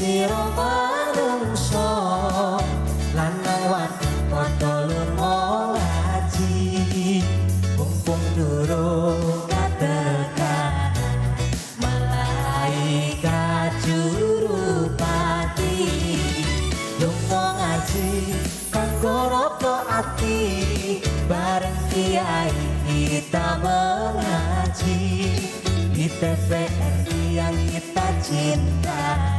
sira manungsa lanang wadon padha lunga ngaji mumpung durung katekan malaikat jurupati lunga ngaji kanggo roko ati bareng kiai kita mengaji di TVRI yang kita cintai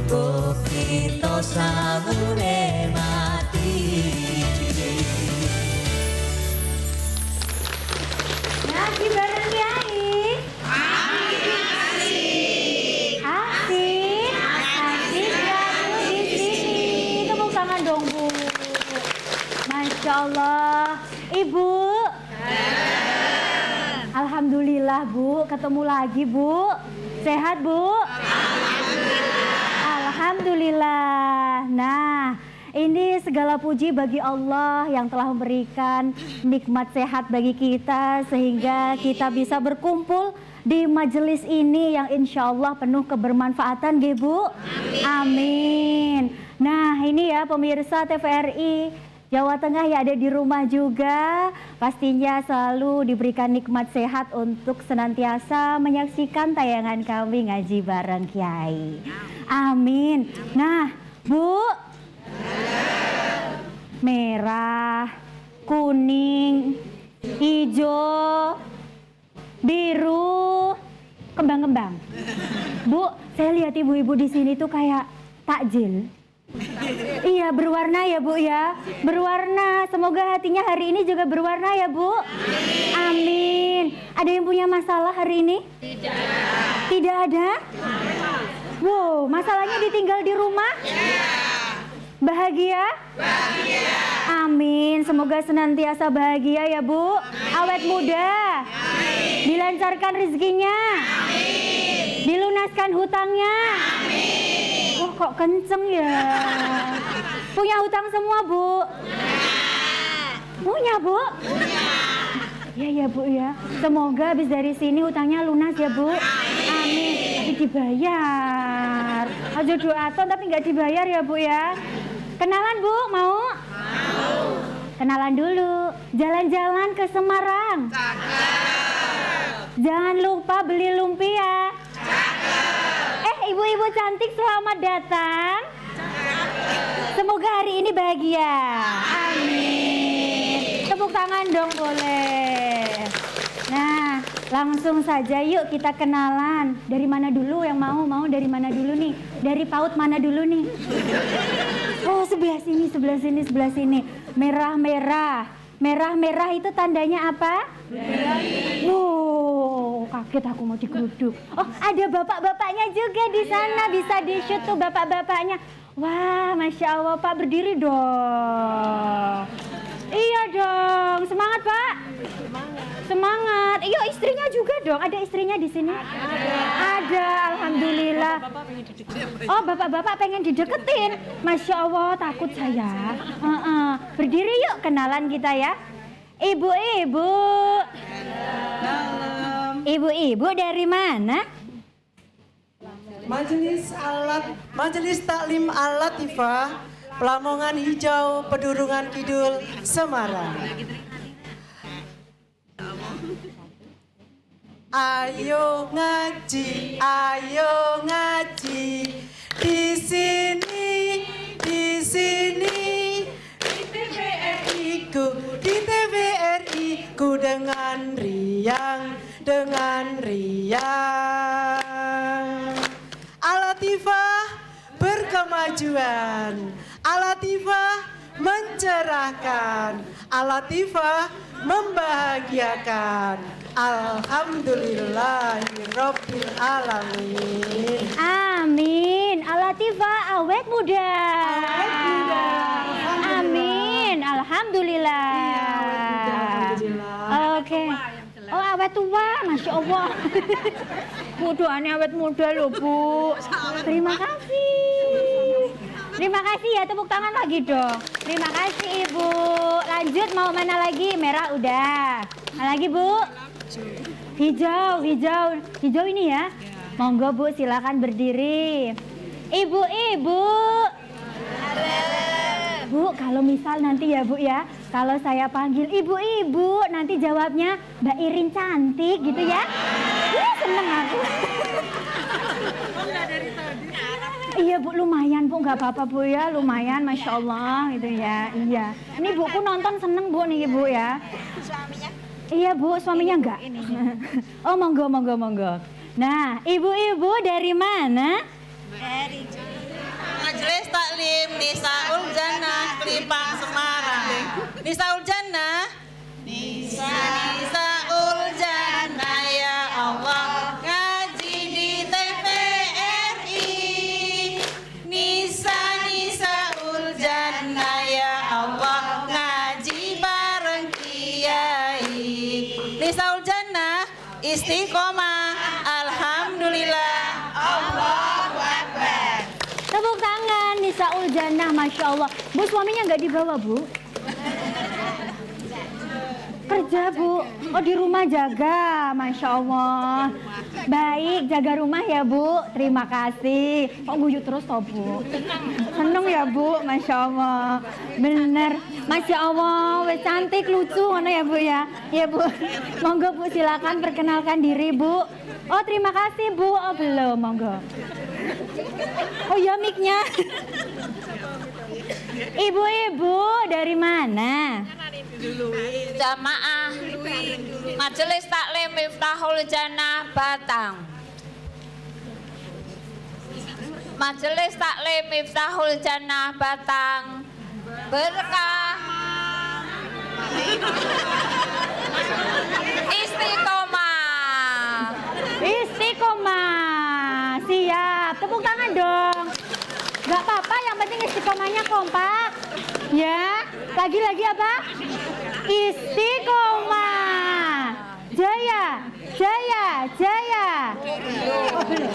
kok kita samune mati. Ngaji bareng kiai. Asik gak di sini. Tepuk tangan dong Bu. Masya Allah. Ibu. Alhamdulillah Bu, ketemu lagi Bu. Sehat Bu? Alhamdulillah. Nah, ini segala puji bagi Allah yang telah memberikan nikmat sehat bagi kita sehingga kita bisa berkumpul di majelis ini yang insya Allah penuh kebermanfaatan, nggih Bu? Amin. Nah, ini ya pemirsa TVRI Jawa Tengah yang ada di rumah juga pastinya selalu diberikan nikmat sehat untuk senantiasa menyaksikan tayangan kami ngaji bareng Kiai. Amin. Nah, Bu, merah, kuning, hijau, biru, kembang-kembang. Bu, saya lihat ibu-ibu di sini tuh kayak takjil. Iya, berwarna ya Bu ya. Berwarna. Semoga hatinya hari ini juga berwarna ya Bu. Amin. Ada yang punya masalah hari ini? Tidak. Tidak ada? Wow, masalahnya ditinggal di rumah? Bahagia? Bahagia. Amin. Semoga senantiasa bahagia ya Bu. Awet muda. Amin. Dilancarkan rezekinya. Amin. Dilunaskan hutangnya. Amin. Wah, kok kenceng ya? Punya hutang semua Bu? Punya Bu? Ya ya Bu ya. Semoga habis dari sini hutangnya lunas ya Bu. Amin. Tapi dibayar. Aja doaton tapi nggak dibayar ya Bu ya. Kenalan Bu, mau? Mau. Kenalan dulu. Jalan-jalan ke Semarang. Cakep. Jangan lupa beli lumpia. Cakep. Ibu-ibu cantik selamat datang. Cakep. Semoga hari ini bahagia. Amin. Tepuk tangan dong boleh. Nah, langsung saja yuk kita kenalan. Dari mana dulu yang mau? Mau dari mana dulu nih? Dari PAUD mana dulu nih? Oh, sebelah sini, sebelah sini, sebelah sini. Merah-merah. Merah-merah itu tandanya apa? Merah. Wow, kaget aku mau digeruduk. Oh, ada bapak-bapaknya juga di sana. Bisa di-shoot tuh bapak-bapaknya. Wah, Masya Allah, Pak berdiri dong. Iya dong, semangat Pak. Semangat. Iya, istrinya juga dong. Ada istrinya di sini? Ada, alhamdulillah. Oh, bapak-bapak pengen dideketin. Masya Allah, takut saya. Berdiri yuk, kenalan kita ya. Ibu-ibu. Ibu-ibu dari mana? Majelis Taklim Al-Latifah, Pelamongan Hijau, Pedurungan Kidul, Semarang. Ayo ngaji, di sini, di TVRI ku dengan riang. Al-Latifah berkemajuan, Al-Latifah mencerahkan, Al-Latifah membahagiakan. Alhamdulillahirabbil alamin. Amin. Al-Latifah awet muda. Awet muda. Amin. Alhamdulillah. Iya, awet muda. Alhamdulillah. Oke. Oh, awet tua, Masya Allah. Bu, doanya awet muda loh Bu. Terima kasih. Terima kasih ya, tepuk tangan lagi dong. Terima kasih Ibu. Lanjut, mau mana lagi? Merah udah. Mana lagi Bu? Hijau ini ya. Monggo Bu, silakan berdiri. Ibu-ibu. Bu, kalau misal nanti ya Bu ya, kalau saya panggil ibu-ibu, nanti jawabnya Mbak Irin cantik gitu ya. Seneng aku. Iya Bu, lumayan Bu, nggak apa-apa Bu ya, lumayan, Masya Allah gitu ya. Iya, ini Buku nonton seneng Bu nih Bu ya. Suaminya? Iya Bu, suaminya enggak? Oh monggo, monggo, monggo. Nah, ibu-ibu dari mana? Dari Majelis Taklim Nisaul Jannah Kelipang Semarang. Nisaul Jannah. Nisaul Jannah ya Allah ngaji di TVRI. Nisaul Jannah ya Allah ngaji bareng kiai. Nisaul Jannah istiqomah alhamdulillah. Allahu Akbar. Tepuk tangan Nisaul Jannah, Masya Allah. Bu, suaminya nggak dibawa Bu? Kerja Bu, oh di rumah jaga, Masya Allah. Baik, jaga rumah ya Bu, terima kasih. Kok guyu terus toh Bu? Seneng ya Bu, Masya Allah. Bener, Masya Allah, wes cantik, lucu, mana ya Bu ya? Ya Bu, monggo Bu silakan perkenalkan diri Bu. Oh terima kasih Bu, oh belum, monggo. Oh ya mic-nya. Ibu-ibu dari mana? Jamaah Majelis Taklim Miftahul Jannah Batang. Majelis Taklim Miftahul Jannah Batang berkah istiqomah. Istiqomah, siap. Tepuk tangan dong. Gak apa-apa, yang penting istiqomahnya kompak. Ya, lagi-lagi apa? Istiqomah. Jaya, jaya, jaya. Oh, belum.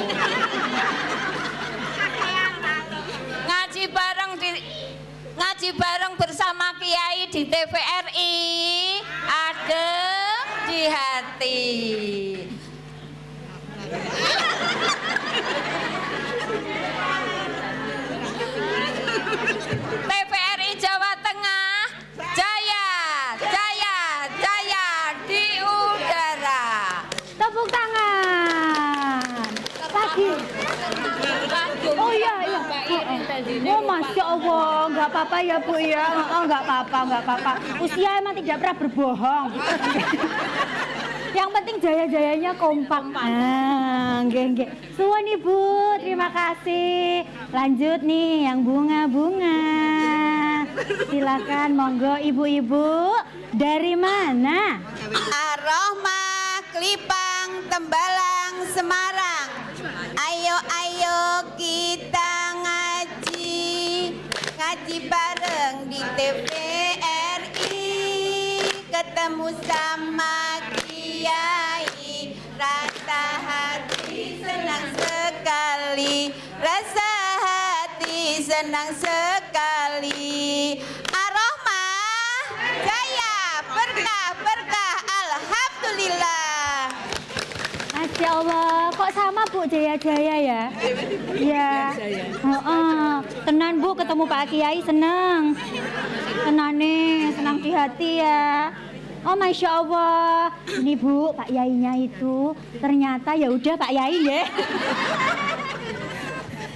Ngaji bareng bersama Kiai di TVRI, adem di hati. TVRI Jawa Tengah, jaya, jaya, jaya di udara. Tepuk tangan. Lagi. Oh iya, iya. Oh Masya Allah, nggak apa-apa ya Bu ya. Oh nggak apa-apa, nggak apa-apa. Usia emang tidak pernah berbohong. Yang penting jaya-jayanya kompak. Nggih. Suwun Ibu, terima kasih. Lanjut nih yang bunga-bunga. Silakan monggo ibu-ibu. Dari mana? Ar-Rahmah Kelipang Tembalang Semarang. Ayo kita ngaji bareng di TVRI, ketemu sama Kiai, rasa hati senang sekali, rasa hati senang sekali. Ar-Rahmah jaya, berkah, alhamdulillah. Masya Allah, kok sama Bu Jaya-Jaya ya? Iya. Tenan Bu ketemu Pak Kiai seneng. Tenan nih, senang di hati ya. Oh Masya Allah, ini Bu Pak Yainya itu ternyata ya udah Pak Yai ya.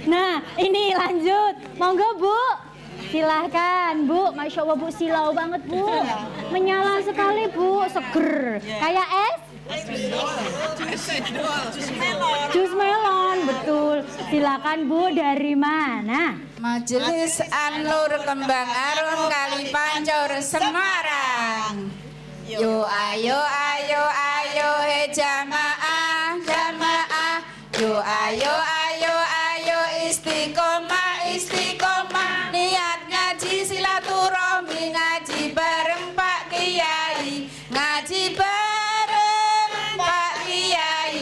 Nah ini lanjut, monggo Bu. Silahkan Bu, Masya Allah Bu, silau banget Bu. Menyala sekali Bu, seger. Kayak es? Jus melon, betul. Silakan Bu, dari mana? Majelis An-Nur Kembang Arum Kalipancur Semarang. Yo ayo he jamaah. Yo ayo istiqomah. Niat ngaji silaturahmi, ngaji bareng Pak Kiai, ngaji bareng Pak Kiai.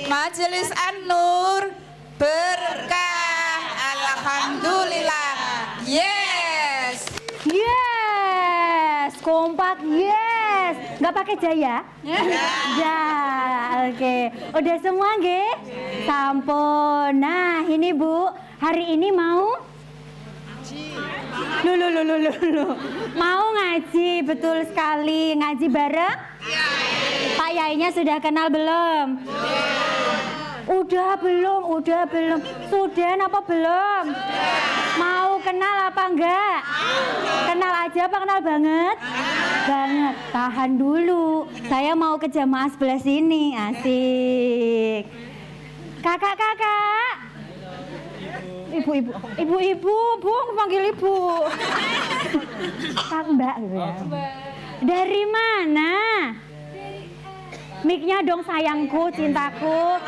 Majelis An-Nur berkah alhamdulillah. Yes. Yes, kompak, yes. Nggak pakai jaya? Ya, oke. Udah semua nggih? Sampun. Nah, ini Bu, hari ini mau Lu. Mau ngaji, betul sekali. Ngaji bareng? Pak Yainya sudah kenal belum? Udah belum? Sudah apa belum? Mau kenal apa enggak? Kenal aja apa kenal banget? Banget. Tahan dulu. Saya mau ke jamaah sebelah sini. Asik. Kakak-kakak. Ibu-ibu, Bu, aku panggil ibu. Kak Mbak gitu ya. Dari mana? Mic-nya dong sayangku, cintaku.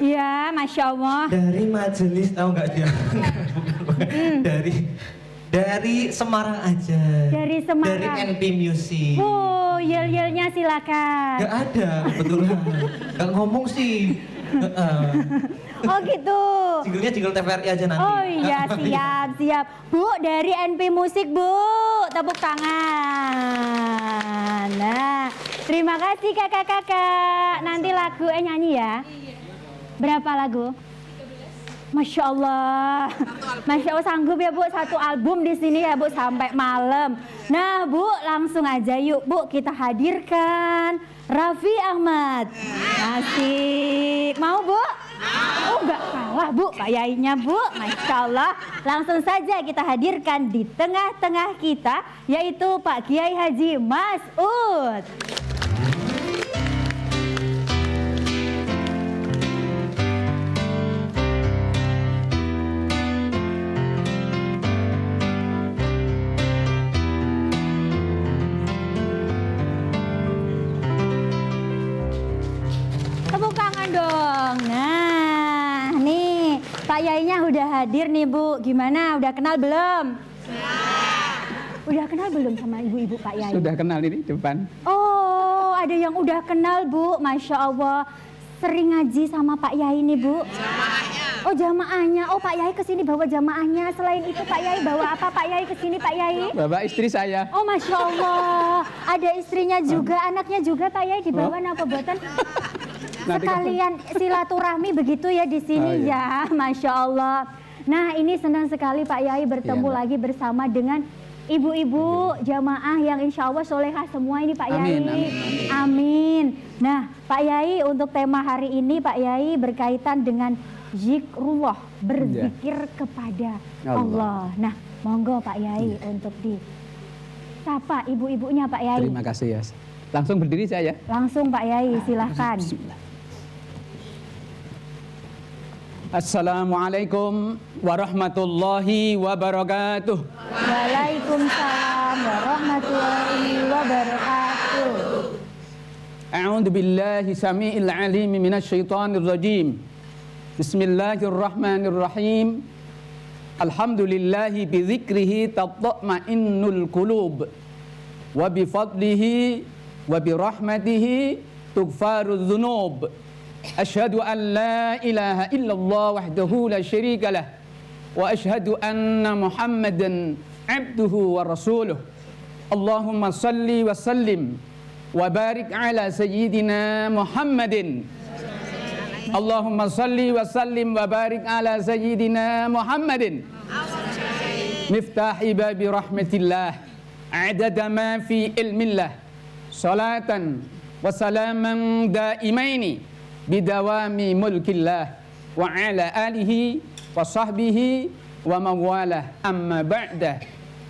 Ya, Masya Allah. Dari majelis, tahu nggak dia? Dari Semarang aja. Dari Semarang. Dari NP Music. Oh, yel-yelnya silakan. Gak ada, kebetulan. Gak ngomong sih. Oh gitu. Jinglenya jingle TVRI aja nanti. Oh iya, siap. Bu, dari NP Musik, Bu. Tepuk tangan. Nah, terima kasih kakak-kakak. Nanti lagu nyanyi ya. Berapa lagu? Masya Allah. Masya Allah, sanggup ya Bu, satu album di sini ya Bu sampai malam. Nah Bu, langsung aja yuk Bu, kita hadirkan Raffi Ahmad. Asik. Mau Bu? Oh enggak kalah Bu, Pak Yainya Bu. Masya Allah. Langsung saja kita hadirkan di tengah-tengah kita, yaitu Pak Kiai Haji Mas'ud. Tepuk tangan dong. Nah, nih Pak Yainya udah hadir nih Bu. Gimana? Udah kenal belum? Udah kenal belum sama ibu-ibu Pak Yai? Sudah kenal ini depan. Oh, ada yang udah kenal Bu. Masya Allah. Sering ngaji sama Pak Yai nih Bu. Jamaahnya. Oh, jamaahnya. Oh, Pak Yai kesini bawa jamaahnya. Selain itu Pak Yai bawa apa Pak Yai kesini Pak Yai? Bapak istri saya. Oh, Masya Allah. Ada istrinya juga, anaknya juga Pak Yai dibawa apa buatan? Sekalian silaturahmi begitu ya di sini ya, Masya Allah. Nah, ini senang sekali Pak Yai bertemu lagi bersama dengan ibu-ibu jamaah yang insya Allah solehah semua ini Pak Yai. Amin. Nah, Pak Yai untuk tema hari ini Pak Yai berkaitan dengan zikrullah, berzikir kepada Allah. Nah, monggo Pak Yai untuk disapa ibu-ibunya Pak Yai. Terima kasih ya. Langsung berdiri saya. Langsung Pak Yai, silahkan. Assalamualaikum warahmatullahi wabarakatuh. Waalaikumsalam warahmatullahi wabarakatuh. A'udzu billahi samii'il 'aliim minasy syaithaanir rajiim. Bismillahirrahmanirrahim. Alhamdulillahi bi dzikrihi tatma'innul qulub. Wa bi fadlihi wa bi rahmatihi tughfarudz dzunub. Asyhadu an la ilaha illallah wahdahu la syarika lah wa asyhadu anna Muhammadan abduhu wa rasuluh. Allahumma salli wa sallim wa barik ala sayyidina Muhammadin. Allahumma salli wa sallim wa barik ala sayyidina Muhammadin. Miftahi babi rahmatillah adada ma fi ilmillah salatan wa salaman daimaini bidawami mulkillah wa ala alihi wa sahbihi wa mawalah amma ba'da.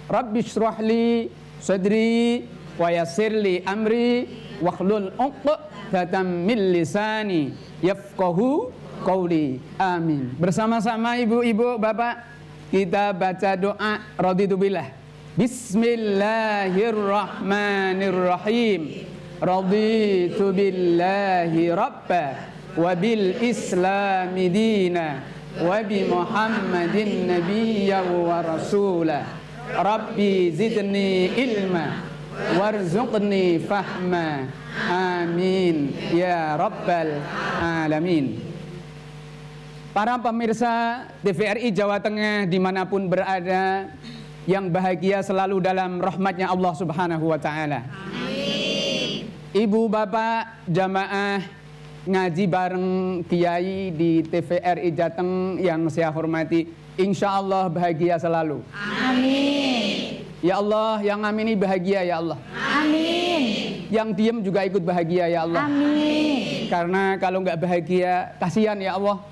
Rabbi shrah li sadri wa yassir li amri wa hlul 'uqdatam min lisani yafqahu qawli. Amin. Bersama-sama ibu-ibu, bapak, kita baca doa raditu billah. Bismillahirrahmanirrahim. Raditu billahi rabba wa bil islami dina wa bi Muhammadin nabiyya wa rasula. Rabbi zidni ilma warzuqni fahma. Amin ya rabbal alamin. Para pemirsa TVRI Jawa Tengah dimanapun berada, yang bahagia selalu dalam rahmatnya Allah Subhanahu wa ta'ala. Ibu bapak jamaah ngaji bareng Kiai di TVRI Jateng yang saya hormati, insya Allah bahagia selalu. Amin. Ya Allah, yang amini bahagia ya Allah. Amin. Yang diem juga ikut bahagia ya Allah. Amin. Karena kalau nggak bahagia, kasihan ya Allah.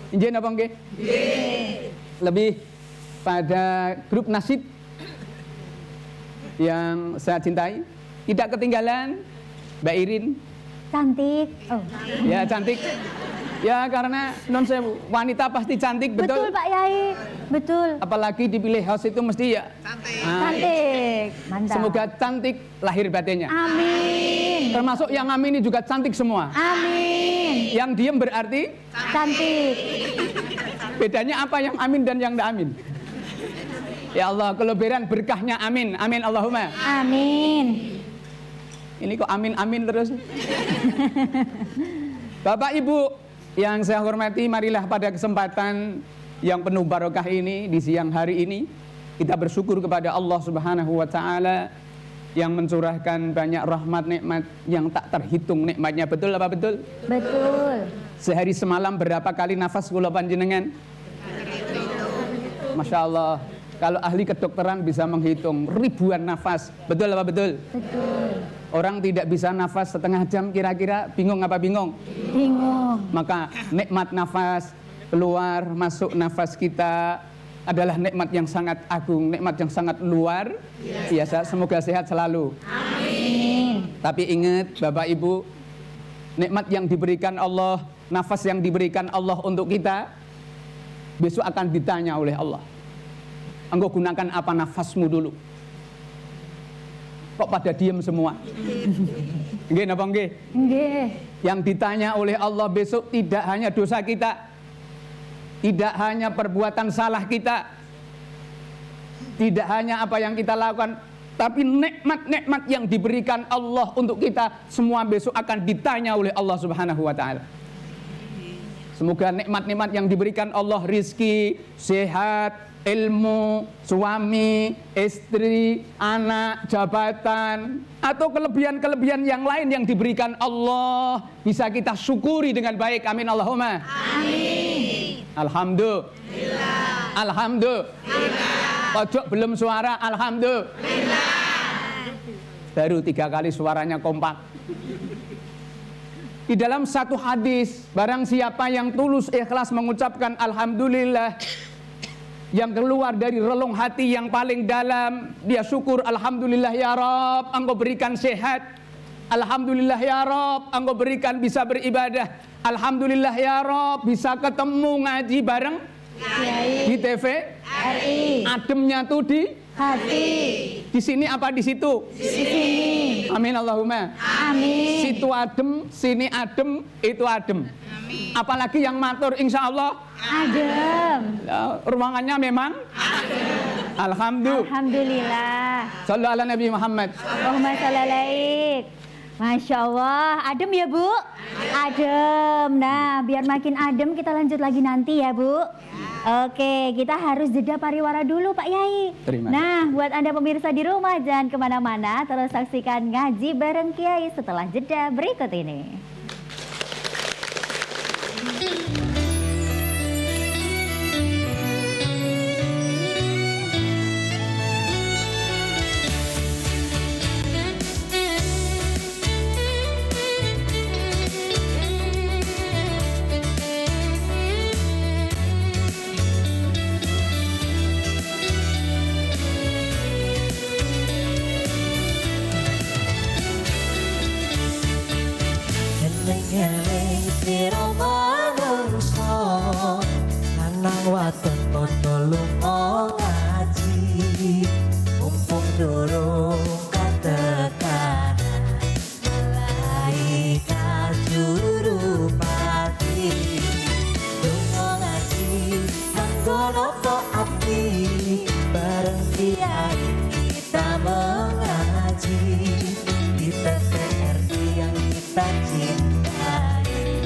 Injen apa nggih? Lebih pada grup nasib yang saya cintai, tidak ketinggalan Mbak Irin. Cantik. Oh. Ya cantik. Ya karena non sewu, wanita pasti cantik, Betul betul. Pak Yai. Betul. Apalagi dipilih host itu mesti ya Cantik. Mantap. semoga cantik lahir batinnya. Amin. Termasuk yang amini juga cantik semua. Amin. Yang diem berarti Cantik. bedanya apa yang amin dan yang tidak amin? Ya Allah, kelebihan berkahnya amin. Amin Allahumma. Amin. Ini kok amin-amin terus. Bapak Ibu yang saya hormati, marilah pada kesempatan yang penuh barokah ini di siang hari ini kita bersyukur kepada Allah Subhanahu wa taala yang mencurahkan banyak rahmat nikmat yang tak terhitung nikmatnya. Betul apa betul? Betul. Sehari semalam berapa kali nafas kula panjenengan? Masya Allah. Kalau ahli kedokteran bisa menghitung ribuan nafas. Betul apa betul? Betul. Orang tidak bisa nafas setengah jam kira-kira bingung apa bingung? Bingung. Maka nikmat nafas keluar masuk nafas kita adalah nikmat yang sangat agung, nikmat yang sangat luar biasa. Semoga sehat selalu. Amin. Tapi ingat Bapak Ibu, nikmat yang diberikan Allah, nafas yang diberikan Allah untuk kita besok akan ditanya oleh Allah. Engkau gunakan apa nafasmu dulu? Kok pada diem semua? Nggih napa nggih? Nggih. Yang ditanya oleh Allah besok tidak hanya dosa kita, tidak hanya perbuatan salah kita, tidak hanya apa yang kita lakukan, tapi nikmat-nikmat yang diberikan Allah untuk kita semua besok akan ditanya oleh Allah Subhanahu wa taala. Semoga nikmat-nikmat yang diberikan Allah, rizki, sehat, ilmu, suami, istri, anak, jabatan, atau kelebihan-kelebihan yang lain yang diberikan Allah bisa kita syukuri dengan baik. Amin Allahumma. Amin. Alhamdulillah. Alhamdulillah. Pojok belum suara, alhamdulillah. Baru 3 kali suaranya kompak. Di dalam satu hadis, barang siapa yang tulus ikhlas mengucapkan alhamdulillah, yang keluar dari relung hati yang paling dalam, dia syukur, alhamdulillah ya Rabb, Engkau berikan sehat, alhamdulillah ya Rabb, Engkau berikan bisa beribadah, alhamdulillah ya Rabb, bisa ketemu ngaji bareng di TVRI. Ademnya tuh di Hati. Di sini apa di situ? Di sini. Amin Allahumma. Amin. Situ adem, sini adem, itu adem. Apalagi yang matur insya Allah Adem. ya, ruangannya memang adem. Alhamdulillah. Sallu ala Nabi Muhammad. Allahumma sholli alaik. Masya Allah, adem ya Bu? Adem. Nah, biar makin adem kita lanjut lagi nanti ya Bu. Oke, kita harus jeda pariwara dulu Pak Yai. Terima kasih. Nah, buat Anda pemirsa di rumah jangan kemana-mana, terus saksikan ngaji bareng Kiai setelah jeda berikut ini. Ngeleng sira manungsa lanang wadon padha lunga ngaji mumpung durung katekan malaikat juru pati lunga ngaji nanggono ati bareng kiai kita mengaji di TVRI yang kita cintai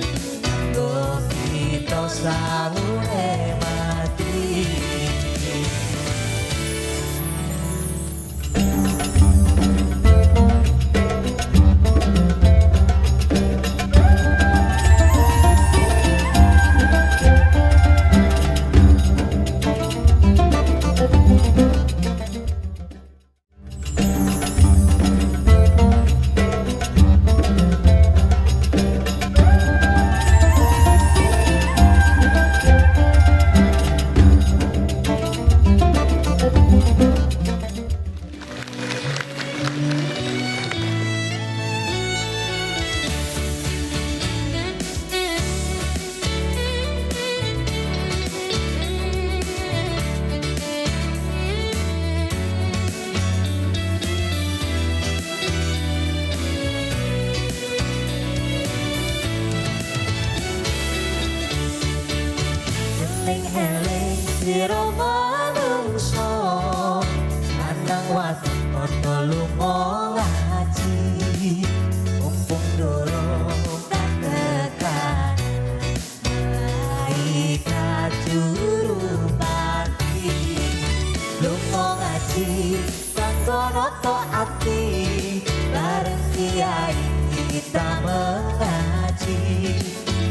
nggo kita sawune mati. Oto lunga ngaji mumpung durung tak tekan Baik juru pati lunga ngaji sanggono taati bareng kiai kita mengaji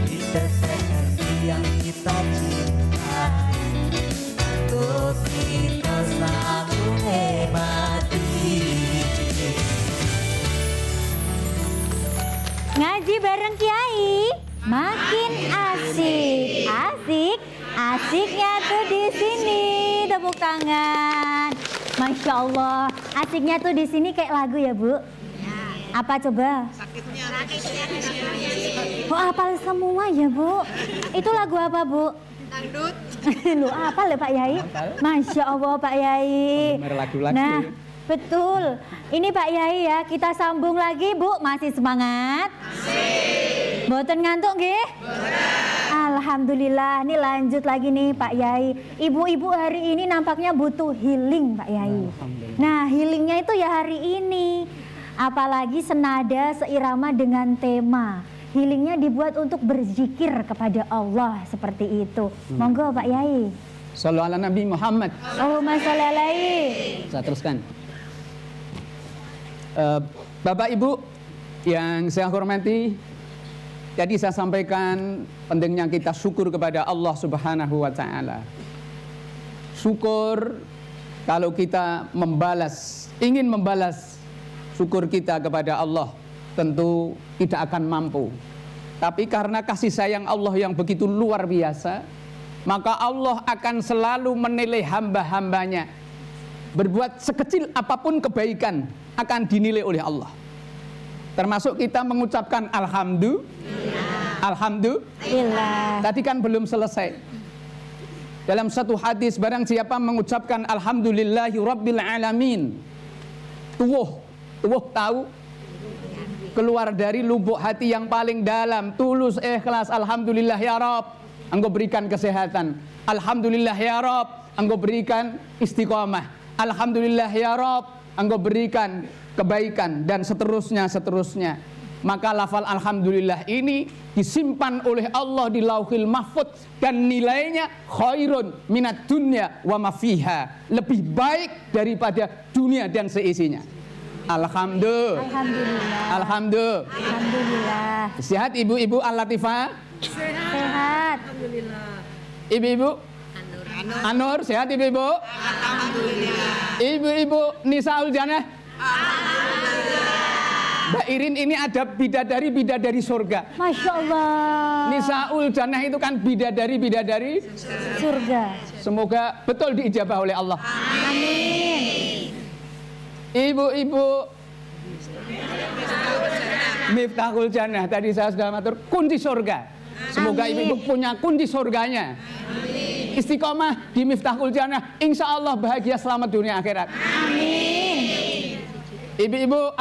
kita seperti yang kita cintai untuk kita selalu nikmati. Ngaji bareng Kiai makin asik. Asiknya tuh di sini. Tepuk tangan. Masya Allah, asiknya tuh di sini kayak lagu ya, Bu? Apa coba? Oh, hafal semua ya, Bu? Itu lagu apa, Bu? Dangdut. Lu apa lho Pak Yai? Masya Allah Pak Yai. Penggemar lagu-lagu. Nah, betul. Ini Pak Yai ya, kita sambung lagi Bu. Masih semangat? Mboten ngantuk nggih? Alhamdulillah, ini lanjut lagi nih Pak Yai. Ibu-ibu hari ini nampaknya butuh healing Pak Yai. Nah, healingnya itu ya hari ini. Apalagi senada seirama dengan tema. Healingnya dibuat untuk berzikir kepada Allah seperti itu. Monggo Pak Yai. Shallu ala Nabi Muhammad. Allahumma sholli alaihi. Saya teruskan. Bapak Ibu yang saya hormati, jadi saya sampaikan pentingnya kita syukur kepada Allah Subhanahu wa taala. Syukur kalau kita ingin membalas syukur kita kepada Allah, tentu tidak akan mampu. Tapi karena kasih sayang Allah yang begitu luar biasa, maka Allah akan selalu menilai hamba-hambanya. Berbuat sekecil apapun kebaikan akan dinilai oleh Allah. Termasuk kita mengucapkan Alhamdulillah. Tadi kan belum selesai. Dalam satu hadis, barang siapa mengucapkan Alhamdulillahi Rabbil Alamin, tuwuh tahu, keluar dari lubuk hati yang paling dalam, tulus ikhlas. Alhamdulillah ya Rabb, Engkau berikan kesehatan. Alhamdulillah ya Rabb, Engkau berikan istiqomah. Alhamdulillah ya Rabb, Engkau berikan kebaikan, dan seterusnya. Maka lafal alhamdulillah ini disimpan oleh Allah di Lauhil Mahfuz, dan nilainya khairun minad dunya wa ma fiha, lebih baik daripada dunia dan seisinya. Alhamdulillah. Sehat ibu-ibu Al-Latifah? Sehat. Ibu-ibu Anur, sehat ibu-ibu? Alhamdulillah. Ibu-ibu Nisaul Jannah? Mbak Irin ini ada bidadari surga. Masya Allah. Nisaul Jannah itu kan bidadari surga. Semoga betul diijabah oleh Allah. Amin. Ibu-ibu Miftahul Jannah, tadi saya sudah matur, kunci surga. Semoga ibu-ibu punya kunci surganya. Istiqomah di Miftahul Jannah, insya Allah bahagia selamat dunia akhirat. Amin. Ibu-ibu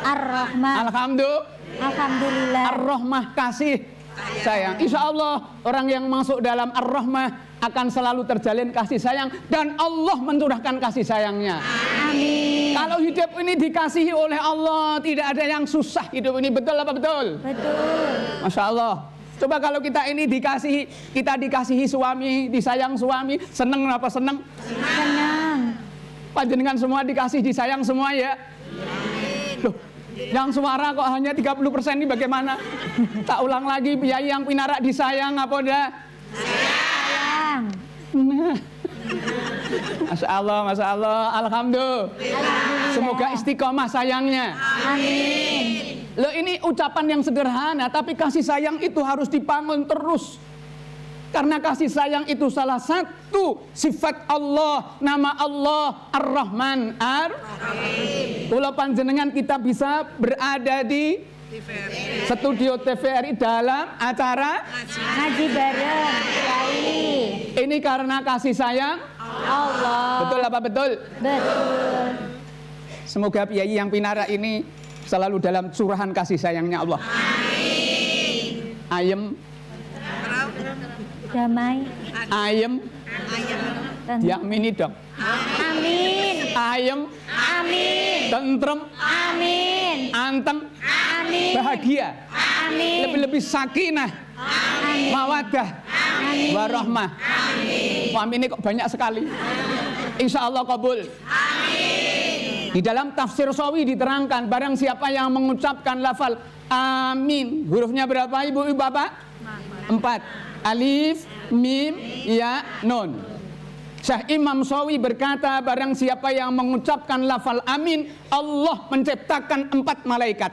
Ar-Rahmah. Alhamdulillah. Ar-Rahmah, kasih sayang. Insya Allah orang yang masuk dalam Ar-Rahmah akan selalu terjalin kasih sayang, dan Allah mencurahkan kasih sayangnya. Amin. Kalau hidup ini dikasihi oleh Allah, tidak ada yang susah hidup ini. Betul apa betul? Betul. Masya Allah. Coba kalau kita ini dikasihi suami, disayang suami, seneng apa seneng? Senang. Panjenengan semua dikasih, disayang semua ya? Loh, yang suara kok hanya 30% ini bagaimana? Tak ulang lagi, Yai yang Pinara disayang apa udah? Sayang. Nah. Masya Allah, Alhamdulillah. Semoga istiqomah sayangnya. Amin. Loh, ini ucapan yang sederhana, tapi kasih sayang itu harus dibangun terus. Karena kasih sayang itu salah satu sifat Allah, nama Allah Ar-Rahman Ar-Rahim. Kalau panjenengan kita bisa berada di studio TVRI dalam acara Ngaji bareng Kiai. ini karena kasih sayang Allah. Betul apa betul? Betul. Semoga Piai yang Pinara ini selalu dalam curahan kasih sayangnya Allah. Ayem, Damai. ayem, Tenang. diamini dong. Amin. Ayem, Amin. tentrem, Amin. anteng, Amin. bahagia, Amin. lebih-lebih sakinah, Amin. mawaddah, Amin. warahmah. Wah, ini kok banyak sekali. Insya Allah kabul. Di dalam tafsir Sawi diterangkan, barang siapa yang mengucapkan lafal amin, hurufnya berapa ibu bapak? 4. Alif, mim, ya, nun. Syekh Imam Sawi berkata, barang siapa yang mengucapkan lafal amin, Allah menciptakan 4 malaikat.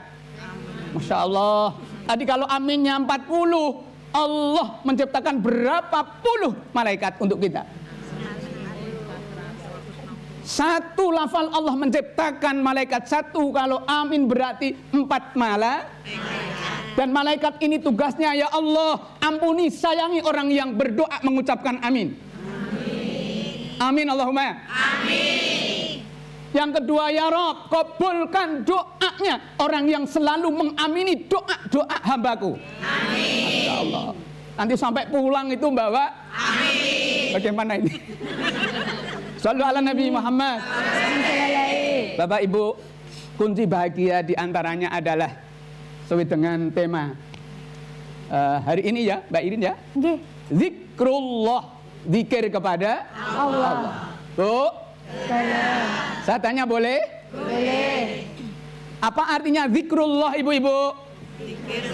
Masya Allah. Tadi kalau aminnya 40, Allah menciptakan berapa puluh malaikat untuk kita. Satu lafal Allah menciptakan malaikat satu, kalau amin berarti 4 malaikat. Dan malaikat ini tugasnya, ya Allah, ampuni, sayangi orang yang berdoa mengucapkan amin. Amin Allahumma. Amin. Yang kedua, ya Rob, kabulkan doanya orang yang selalu mengamini doa-doa hambaku. Amin. Masya Allah. Nanti sampai pulang itu bawa amin. Bagaimana ini? Shallu ala Nabi Muhammad. Bapak Ibu, kunci bahagia diantaranya adalah sesuai dengan tema hari ini ya, Mbak Irin ya. Nggih. Zikrullah, zikir kepada Allah. Bu, saya tanya boleh? Boleh. Apa artinya zikrullah ibu-ibu? Zikir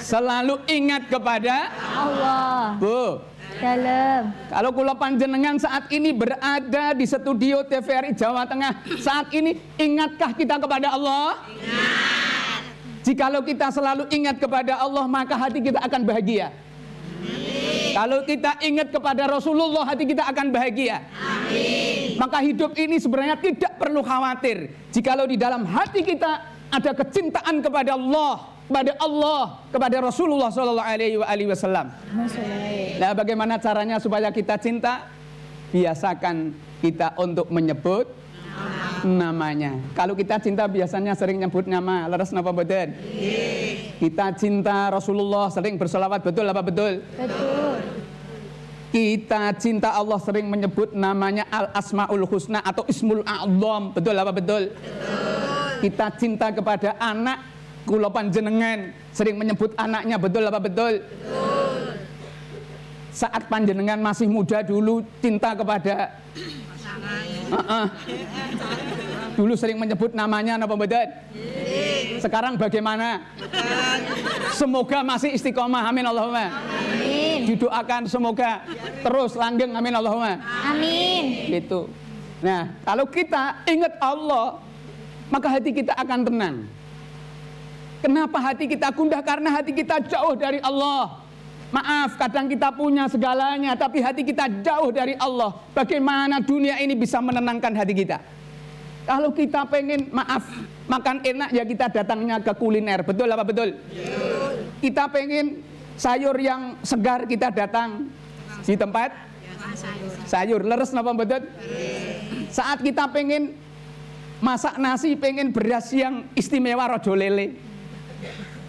Selalu ingat kepada Allah. Bu. Dalam. Kalau kula panjenengan saat ini berada di studio TVRI Jawa Tengah, saat ini ingatkah kita kepada Allah? Ingat. Jikalau kita selalu ingat kepada Allah, maka hati kita akan bahagia. Amin. Kalau kita ingat kepada Rasulullah, hati kita akan bahagia. Amin. Maka hidup ini sebenarnya tidak perlu khawatir. Jikalau di dalam hati kita ada kecintaan kepada Allah, kepada Rasulullah Sallallahu Alaihi Wasallam. Nah, bagaimana caranya supaya kita cinta? Biasakan kita untuk menyebut namanya. Kalau kita cinta biasanya sering nyebut nama. Leres napa mboten? Kita cinta Rasulullah sering berselawat, betul apa betul? Betul. Kita cinta Allah sering menyebut namanya Al-Asmaul Husna atau Ismul A'zam, betul apa betul? Kita cinta kepada anak, kula panjenengan sering menyebut anaknya, betul apa betul? Betul. Saat panjenengan masih muda dulu cinta kepada dulu sering menyebut namanya, apa betul? Sekarang bagaimana? Semoga masih istiqomah, amin Allahumma. Amin. Didoakan semoga terus langgeng, amin Allahumma. Amin. Gitu. Nah, kalau kita ingat Allah, maka hati kita akan tenang. Kenapa hati kita gundah? Karena hati kita jauh dari Allah. Maaf, kadang kita punya segalanya, tapi hati kita jauh dari Allah. Bagaimana dunia ini bisa menenangkan hati kita? Kalau kita pengen, maaf, makan enak, ya kita datangnya ke kuliner. Betul apa betul? Kita pengen sayur yang segar, kita datang di tempat sayur. Leres apa betul? Saat kita pengen masak nasi, pengen beras yang istimewa rojo lele,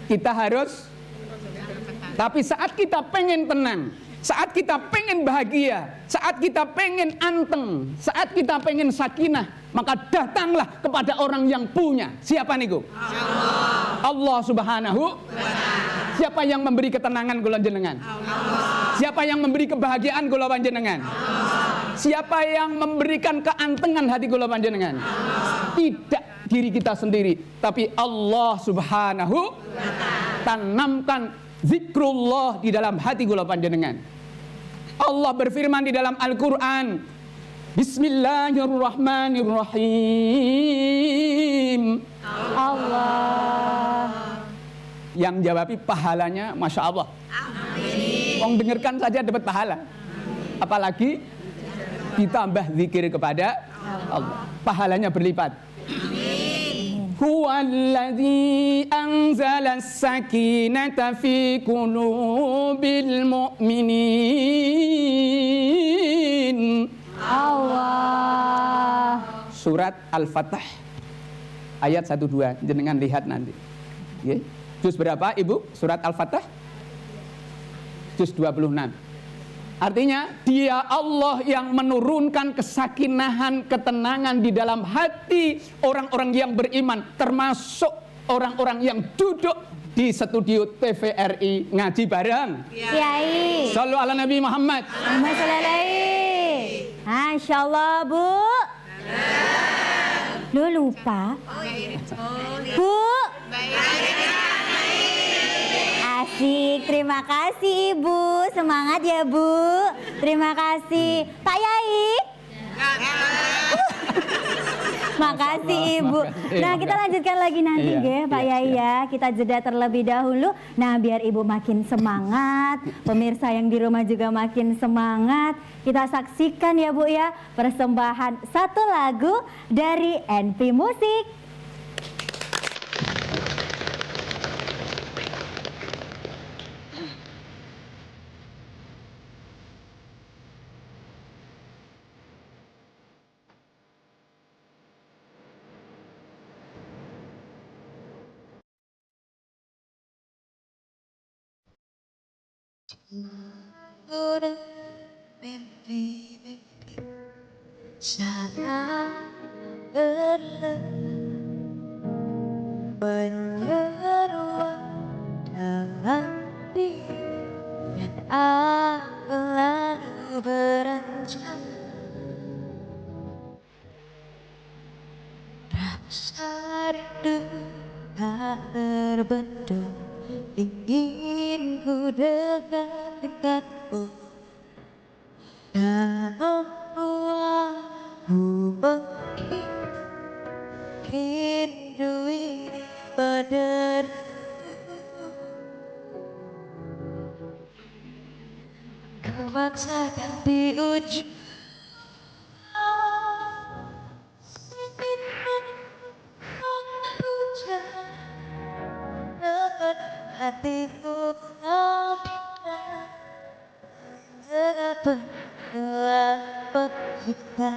kita harus. Tapi saat kita pengen tenang, saat kita pengen bahagia, saat kita pengen anteng, saat kita pengen sakinah, maka datanglah kepada orang yang punya. Siapa niku? Allah Subhanahu. Siapa yang memberi ketenangan kula jenengan? Siapa yang memberi kebahagiaan kula panjenengan? Siapa yang memberikan keantengan hati kula panjenengan? Tidak diri kita sendiri, tapi Allah Subhanahu. Tanamkan zikrullah di dalam hati kula panjenengan. Allah berfirman di dalam Al-Qur'an, Bismillahirrahmanirrahim. Allah. Yang jawabi pahalanya, masya Allah. Amin. Wong dengarkan saja dapat pahala. Apalagi ditambah zikir kepada Allah, pahalanya berlipat. Huwallazi anzala as-sakinata fi qulubil mu'minin. Allah. Surat Al-Fatah ayat 1-2, jenengan lihat nanti. Nggih. Juz berapa Ibu? Surat Al-Fatah? Juz 26. Artinya dia Allah yang menurunkan kesakinah, ketenangan di dalam hati orang-orang yang beriman, termasuk orang-orang yang duduk di studio TVRI ngaji bareng. Kiai. Shallu ala Nabi Muhammad. Muhammad sallallahu alaihi. Masya Allah, Bu. Lu lupa? Bu. Asik, terima kasih Ibu. Semangat ya Bu. Terima kasih. Pak Yai. Makasih Ibu. Nah, kita lanjutkan lagi nanti Iya, Pak Yai ya. Kita jeda terlebih dahulu. Nah, biar Ibu makin semangat, pemirsa yang di rumah juga makin semangat. Kita saksikan ya Bu ya, persembahan satu lagu dari NP Musik. Udah mimpi jangan menyeruak dalam diri dan aku lalu berencana rasa rindu tak terbendung ingin ku dekat dekatmu dalam ruangmu rindu ini pada kau paksakan di ujung hatiku mengapa kita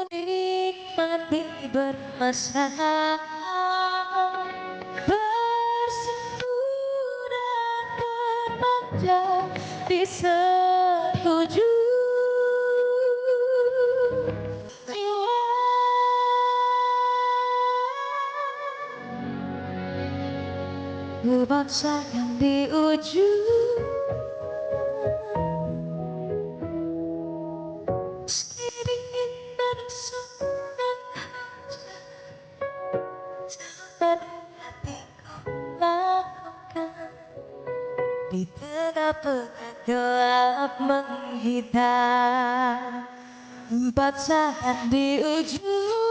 nikmati bermesra bersatu dan berpanjang di setuju ku paksakan di ujung sedikit bersurat seperti hatiku lakukan di tengah pekat gelap menghitam paksakan di ujung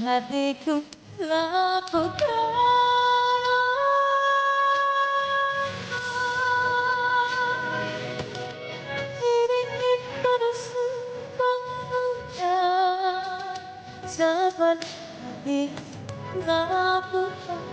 hatiku lakukan seperti lakukan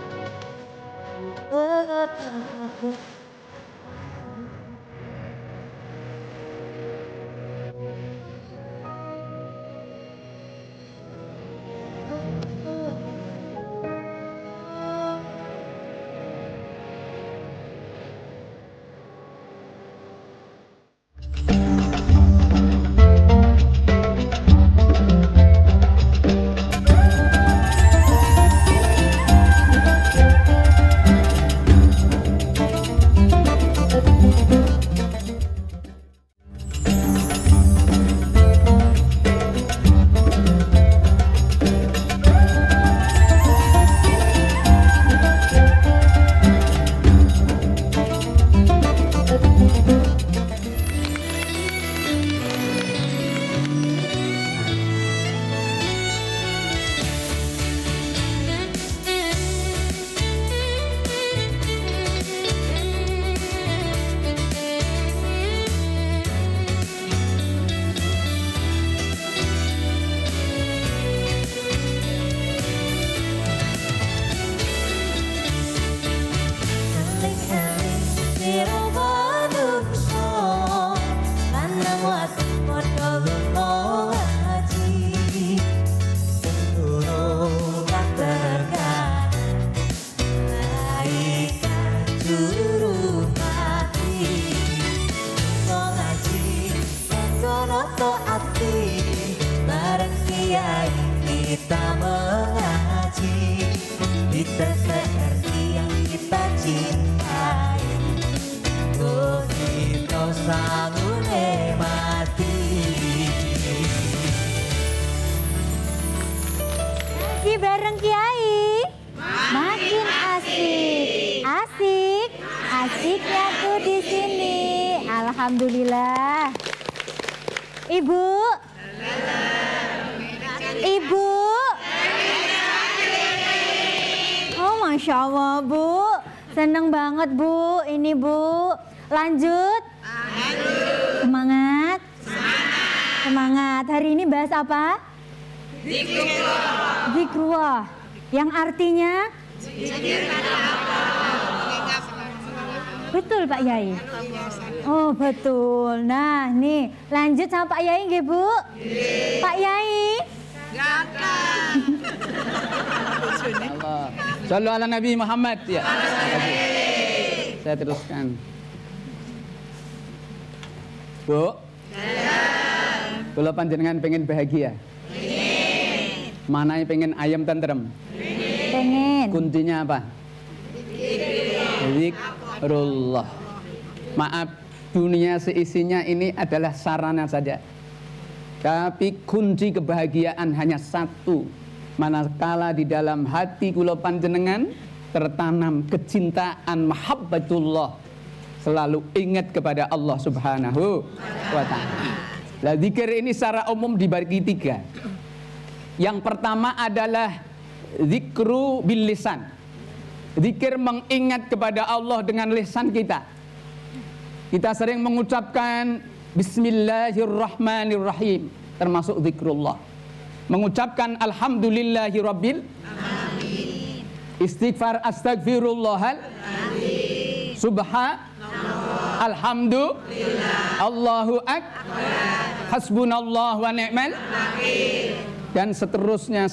kita mengaji di TVRI yang kita cintai. Oh kita sangune mati. Ngaji bareng Kiai makin asik, asiknya tuh di sini. Alhamdulillah. Ibu, oh masya Allah Bu, seneng banget Bu. Ini Bu, lanjut. Semangat. Hari ini bahas apa? Zikrullah. Yang artinya? Betul Pak Yai. Oh betul. Nah nih lanjut sama Pak Yai nggih Bu. Pak Yai. Allah. Sallu ala Nabi Muhammad ya. Saya teruskan. Bu. Kalau panjenengan pengen bahagia. Mana yang pengen ayam tentrem? Pengen. Kuncinya apa? Zikrullah. Maaf, dunia seisinya ini adalah sarana saja. Tapi kunci kebahagiaan hanya satu. Manakala di dalam hati kula panjenengan tertanam kecintaan mahabbatullah, selalu ingat kepada Allah Subhanahu wa ta'ala. Lah zikir ini secara umum dibagi 3. Yang pertama adalah zikru bil lisan. Zikir mengingat kepada Allah dengan lisan kita. Kita sering mengucapkan Bismillahirrahmanirrahim, termasuk zikrullah. Mengucapkan Alhamdulillahirabbil alamin. Istighfar astagfirullahal alamin. Alhamdulillah. Allahu akbar. Hasbunallah wa ni'mal wakil. Dan seterusnya.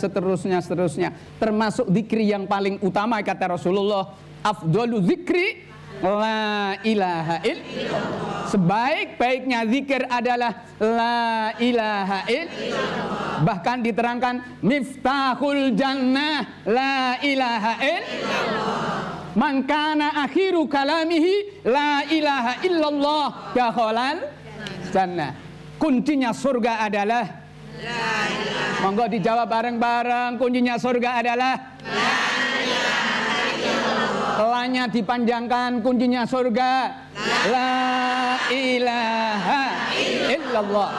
Termasuk zikri yang paling utama kata Rasulullah, afdalu zikri la ilaha illallah. Sebaik-baiknya zikir adalah la ilaha illallah. Bahkan diterangkan miftahul jannah la ilaha illallah. Man kana akhiru kalamihi la ilaha illallah dakhalal jannah. Kuncinya surga adalah la ilaha. Monggo dijawab bareng-bareng. Kuncinya surga adalah la ilaha illallah. Lanya dipanjangkan. Kuncinya surga la ilaha illallah.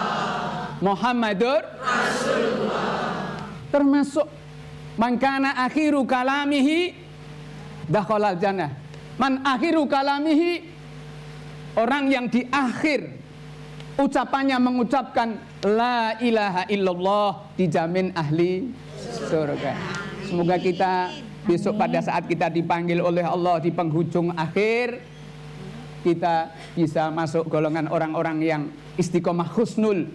Muhammadur Rasulullah. Termasuk man kana akhiru kalamihi dakhalal jannah. Man akhiru kalamihi, orang yang di akhir ucapannya mengucapkan la ilaha illallah dijamin ahli surga. Semoga kita besok pada saat kita dipanggil oleh Allah di penghujung akhir, kita bisa masuk golongan orang-orang yang istiqomah husnul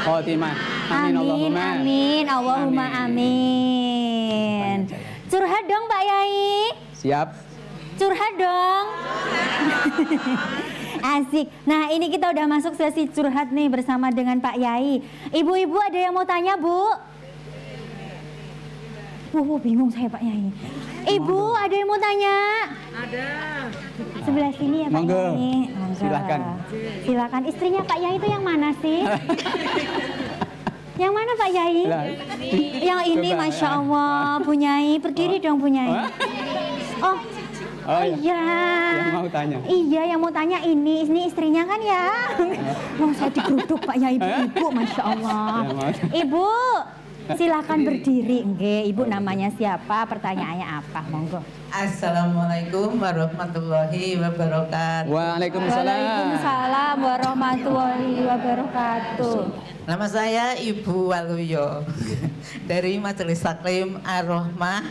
khotimah. Amin Allahumma amin. Curhat dong Pak Yai. Siap. Curhat dong. Asik. Nah ini kita udah masuk sesi curhat nih bersama dengan Pak Yai. Ibu-ibu ada yang mau tanya Bu? Bingung saya Pak Yai. Ibu ada yang mau tanya? Ada. Sebelah sini ya Pak Monggo. Yai. Silakan. Silakan. Istrinya Pak Yai itu yang mana sih? Yang mana Pak Yai? Yang ini Coba. Masya Allah. Bu Nyai, berdiri dong Bu Nyai. Oh iya. Yang mau tanya. Iya, yang mau tanya ini istrinya kan ya. Mau saya digeruduk Pak ya ibu-ibu, Masya Allah. Ibu, silakan berdiri. Nggih, Ibu namanya siapa? Pertanyaannya apa? Monggo. Assalamualaikum warahmatullahi wabarakatuh. Waalaikumsalam. Waalaikumsalam warahmatullahi wabarakatuh. Nama saya Ibu Waluyo dari Majelis Taklim Ar-Rahmah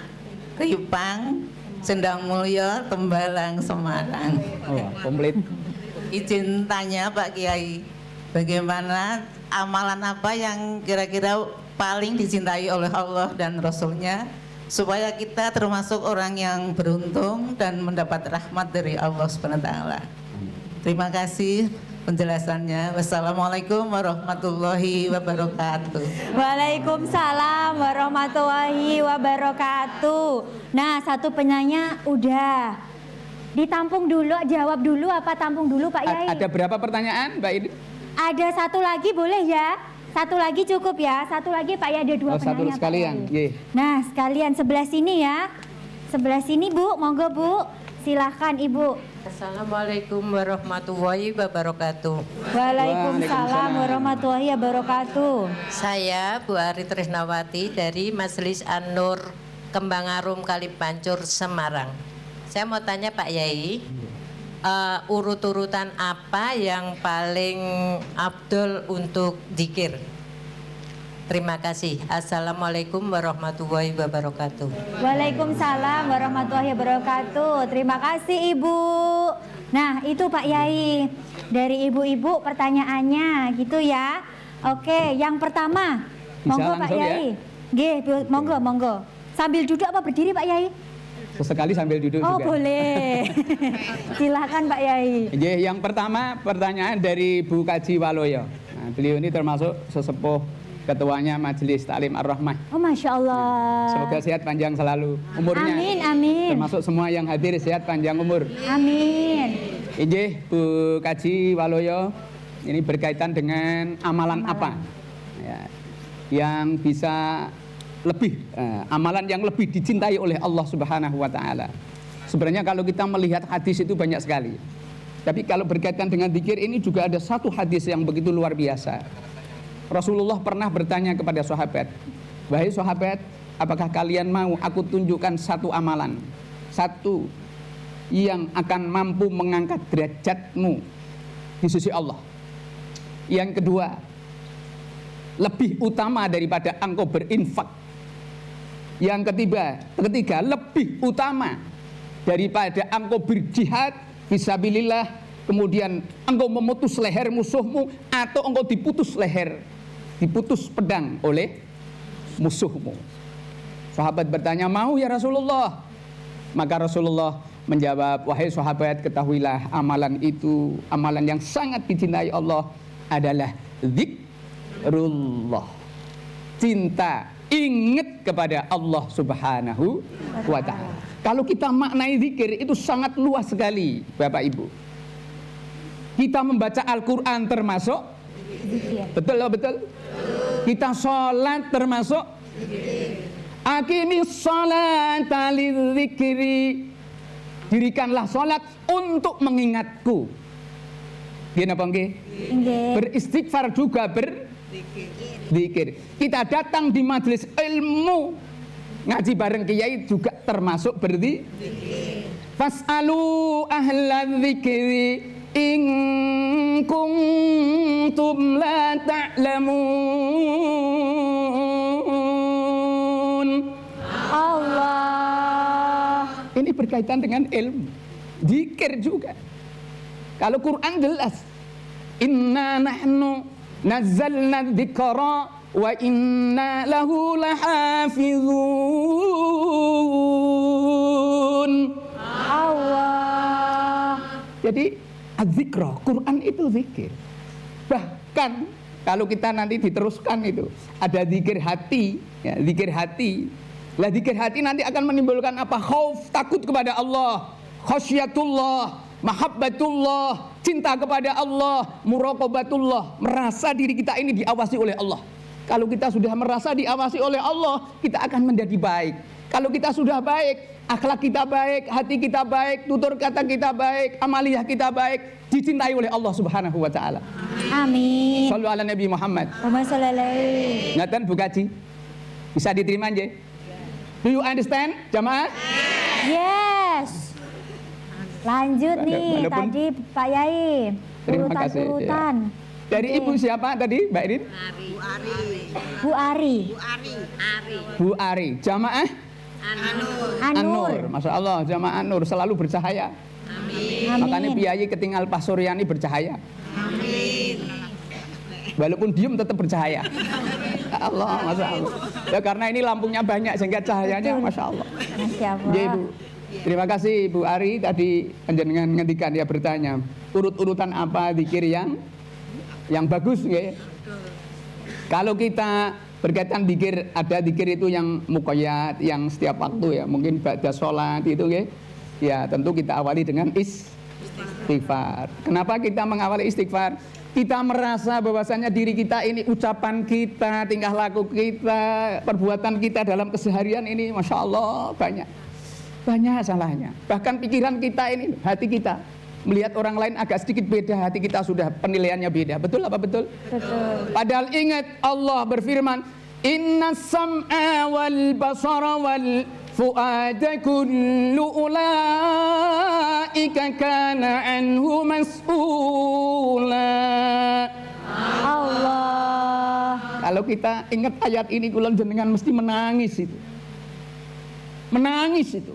Ripang, Sendang Mulyo, Tembalang, Semarang. Oh, komplit. Izin tanya Pak Kiai, bagaimana amalan apa yang kira-kira paling dicintai oleh Allah dan Rasulnya supaya kita termasuk orang yang beruntung dan mendapat rahmat dari Allah SWT. Terima kasih. penjelasannya. Wassalamualaikum warahmatullahi wabarakatuh. Waalaikumsalam warahmatullahi wabarakatuh. Nah, satu penanya udah. Ditampung dulu, jawab dulu apa tampung dulu Pak Yai? Ada berapa pertanyaan, Mbak Idin? Ada satu lagi boleh ya? Satu lagi cukup ya? Satu lagi Pak Yai, ada dua Oh, satu penanya Pak sekalian. Yai. Ye. Nah, sekalian sebelah sini ya. Sebelah sini Bu, monggo Bu. Silahkan Ibu. Assalamualaikum warahmatullahi wabarakatuh. Waalaikumsalam warahmatullahi wabarakatuh. Saya Bu Ari Trisnawati dari Majelis An-Nur Kembangarum Kalipancur Semarang. Saya mau tanya Pak Yai, urut-urutan apa yang paling afdol untuk dzikir? Terima kasih. Assalamualaikum warahmatullahi wabarakatuh. Waalaikumsalam warahmatullahi wabarakatuh. Terima kasih Ibu. Nah, itu Pak Yai. Dari ibu-ibu pertanyaannya gitu ya. Oke, yang pertama. Bisa Monggo Pak langsung ya? Yai. Nggih, monggo, monggo. Sambil duduk apa berdiri Pak Yai? Sesekali sambil duduk Oh, juga. boleh. Silahkan Pak Yai. Ye, yang pertama pertanyaan dari Bu Kaji Waloyo. Nah, beliau ini termasuk sesepuh ketuanya Majelis Taklim Ar-Rahmah. Oh, Masya Allah. Semoga sehat panjang selalu umurnya. Amin, amin. Termasuk semua yang hadir sehat panjang umur. Amin. Injih Bu Kaji Waloyo, ini berkaitan dengan amalan apa ya, yang bisa lebih amalan yang lebih dicintai oleh Allah Subhanahu wa taala. Sebenarnya kalau kita melihat hadis itu banyak sekali. Tapi kalau berkaitan dengan zikir ini juga ada satu hadis yang begitu luar biasa. Rasulullah pernah bertanya kepada sahabat, "Wahai sahabat, apakah kalian mau aku tunjukkan satu amalan? Satu yang akan mampu mengangkat derajatmu di sisi Allah. Yang kedua, lebih utama daripada engkau berinfak. Yang ketiga, lebih utama daripada engkau berjihad fisabilillah, kemudian engkau memutus leher musuhmu atau engkau diputus leher, diputus pedang oleh musuhmu." Sahabat bertanya, "Mau ya Rasulullah?" Maka Rasulullah menjawab, "Wahai sahabat, ketahuilah amalan itu, amalan yang sangat dicintai Allah adalah zikrullah. Cinta, ingat kepada Allah Subhanahu wa ta'ala." Kalau kita maknai zikir itu sangat luas sekali, Bapak Ibu. Kita membaca Al-Quran termasuk Zikir. betul. Kita sholat termasuk aqimis sholata lidzikri. Dirikanlah sholat untuk mengingatku. Gini apa nggih? Nggih. Beristighfar juga berzikir. Kita datang di majelis ilmu, ngaji bareng kiai juga termasuk berzikir. Fas'alu ahlan dzikri in kuntum la ta'lamun. Allah. Ini berkaitan dengan ilmu. Zikir juga. Kalau Quran jelas, inna nahnu nazzalna dzikra wa inna lahu lahafizun. Allah. Jadi az-zikra, Quran itu zikir. Bahkan kalau kita nanti diteruskan itu ada zikir hati, ya, zikir hati. Lah zikir hati nanti akan menimbulkan apa? Khauf, takut kepada Allah, khasyatullah, mahabbatullah, cinta kepada Allah, muraqabatullah, merasa diri kita ini diawasi oleh Allah. Kalau kita sudah merasa diawasi oleh Allah, kita akan menjadi baik. Kalau kita sudah baik, akhlak kita baik, hati kita baik, tutur kata kita baik, amaliyah kita baik, dicintai oleh Allah Subhanahu wa taala. Amin. Shallu ala Nabi Muhammad. Allahumma sholli alaihi. Ngaten Bu Kaji? Bisa diterima nggih? Do you understand, jamaah? Yes. Lanjut nih, Walaupun- tadi Pak Yai. Terima kasih, Urutan-urutan. Dari Oke. ibu siapa tadi, Mbak Idin? Bu Ari. Bu Ari. Jamaah Anur. An-Nur. Masya Allah, jamaah An-Nur selalu bercahaya. Makanya Amin. Piyayi ketinggal Pak Suryani bercahaya. Walaupun diem tetap bercahaya. Allah, Masya Allah. Ya karena ini lampunya banyak sehingga cahayanya Betul. Masya Allah. Masya Allah. Ya Ibu. Terima kasih Bu Ari tadi panjenengan ngendikan ya bertanya urut-urutan apa zikir yang bagus nggih. Kalau kita berkaitan zikir, ada zikir itu yang muqayyad, yang setiap waktu ya, mungkin ba'da sholat itu nggih. Ya, tentu kita awali dengan istighfar. Kenapa kita mengawali istighfar? Kita merasa bahwasanya diri kita ini, ucapan kita, tingkah laku kita, perbuatan kita dalam keseharian ini Masya Allah banyak salahnya. Bahkan pikiran kita ini, hati kita melihat orang lain agak sedikit beda, hati kita sudah penilaiannya beda. Betul apa betul? Betul. Padahal ingat Allah berfirman, Inna sam'a wal basara wal fu'ada kullu ulaika kana anhu mas'ula. Allah. Kalau kita ingat ayat ini, kula jenengan mesti menangis itu. Menangis itu.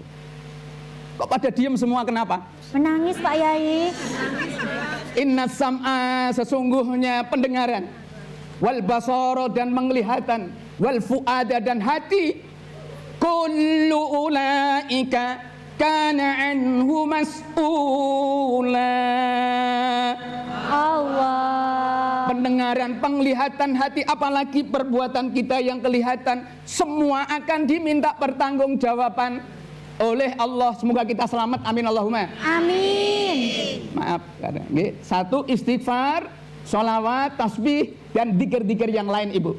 Kok pada diam semua, kenapa? Menangis Pak Yai. Inna sam'a, sesungguhnya pendengaran, wal basara dan penglihatan, wal fu'ada dan hati, kullu ulaika kana anhu mas'ula. Allah. Pendengaran, penglihatan, hati, apalagi perbuatan kita yang kelihatan, semua akan diminta pertanggungjawaban oleh Allah. Semoga kita selamat, amin Allahumma Amin. maaf karena satu istighfar, sholawat, tasbih dan dzikir-dzikir yang lain Ibu.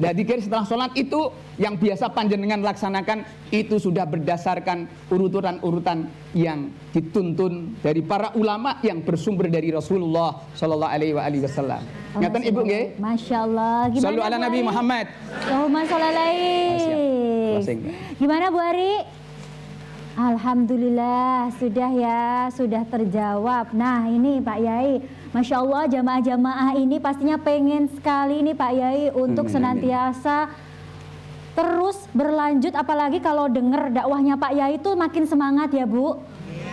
Dan dzikir setelah sholat itu yang biasa panjenengan laksanakan itu sudah berdasarkan urutan-urutan yang dituntun dari para ulama yang bersumber dari Rasulullah Shallallahu Alaihi Wasallam. Ngaten Ibu nggih? Masya Allah. Gimana Shallu ala Bu Nabi Ari? Muhammad. Allahumma sholli alaihi. Closing. Gimana Bu Ari? Alhamdulillah sudah terjawab. Nah ini Pak Yai, Masya Allah jamaah-jamaah ini pastinya pengen sekali nih Pak Yai untuk senantiasa terus berlanjut, apalagi kalau dengar dakwahnya Pak Yai itu makin semangat ya Bu.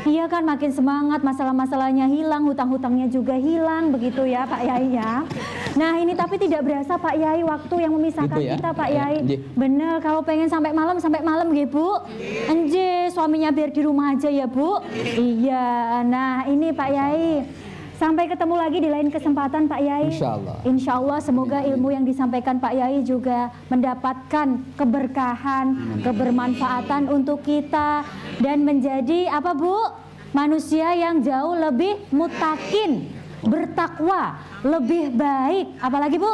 Iya kan, makin semangat, masalah-masalahnya hilang, hutang-hutangnya juga hilang, begitu ya Pak Yai ya. Nah ini tapi tidak berasa Pak Yai waktu yang memisahkan gitu ya? kita Pak Ya, Yai. nggih. Bener, kalau pengen sampai malam nggih Bu. Enje, suaminya biar di rumah aja ya Bu. Iya, nah ini Pak Yai. Sampai ketemu lagi di lain kesempatan Pak Yai. Insya Allah semoga ilmu yang disampaikan Pak Yai juga mendapatkan keberkahan, kebermanfaatan untuk kita dan menjadi apa Bu? Manusia yang jauh lebih mutakin, bertakwa, lebih baik. Apalagi Bu?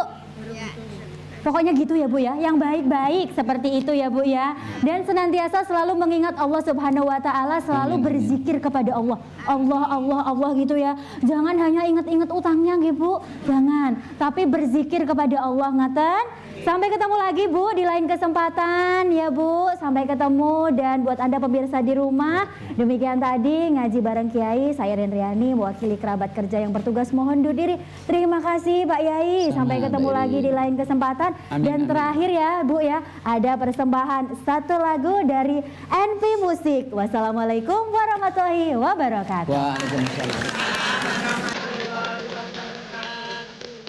Pokoknya gitu ya Bu ya, yang baik-baik seperti itu ya Bu ya. Dan senantiasa selalu mengingat Allah Subhanahu wa taala, selalu berzikir kepada Allah. Allah gitu ya. Jangan hanya ingat-ingat utangnya nggih Bu, jangan. Tapi berzikir kepada Allah ngaten. Sampai ketemu lagi Bu di lain kesempatan ya Bu. Sampai ketemu, dan buat Anda pemirsa di rumah, demikian tadi ngaji bareng Kiai, saya Renriani mewakili kerabat kerja yang bertugas mohon undur diri. Terima kasih Pak Yai. Sampai ketemu lagi di lain kesempatan. Dan terakhir ya Bu ya, ada persembahan satu lagu dari NP Musik. Wassalamualaikum warahmatullahi wabarakatuh. Waalaikumsalam.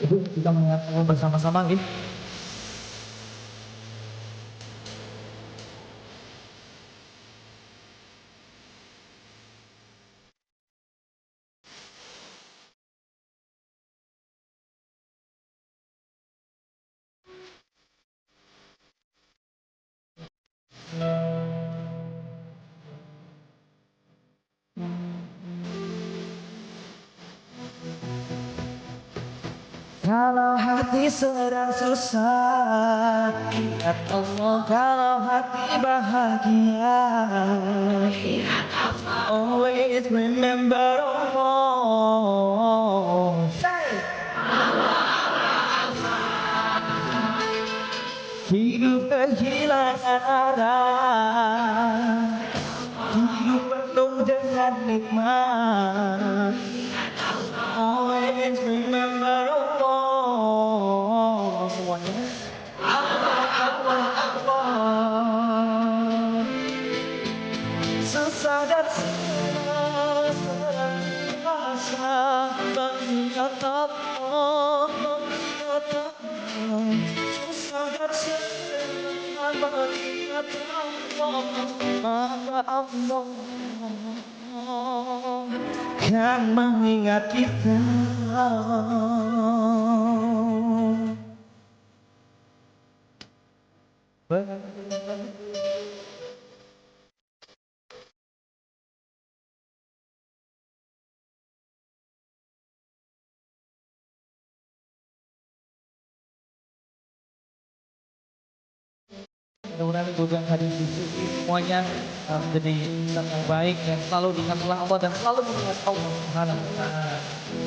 Ibu, kita mengingat bersama-sama nih. Kalau hati sedang susah, ingat Allah. Kalau hati bahagia, ingat Allah. Always remember Allah. Hidup kehilangan arah, hidup penuh dengan nikmat. Always remember Allah. Semuanya. Allah. Susah dan senang terasa mengingat Allah. Susah dan senang mengingat Allah. Allah kan mengingat kita. Mudah-mudahan juga hadir di sini semuanya menjadi yang baik dan selalu diingatlah Allah dan selalu mengingat Allah Subhanahu wa taala.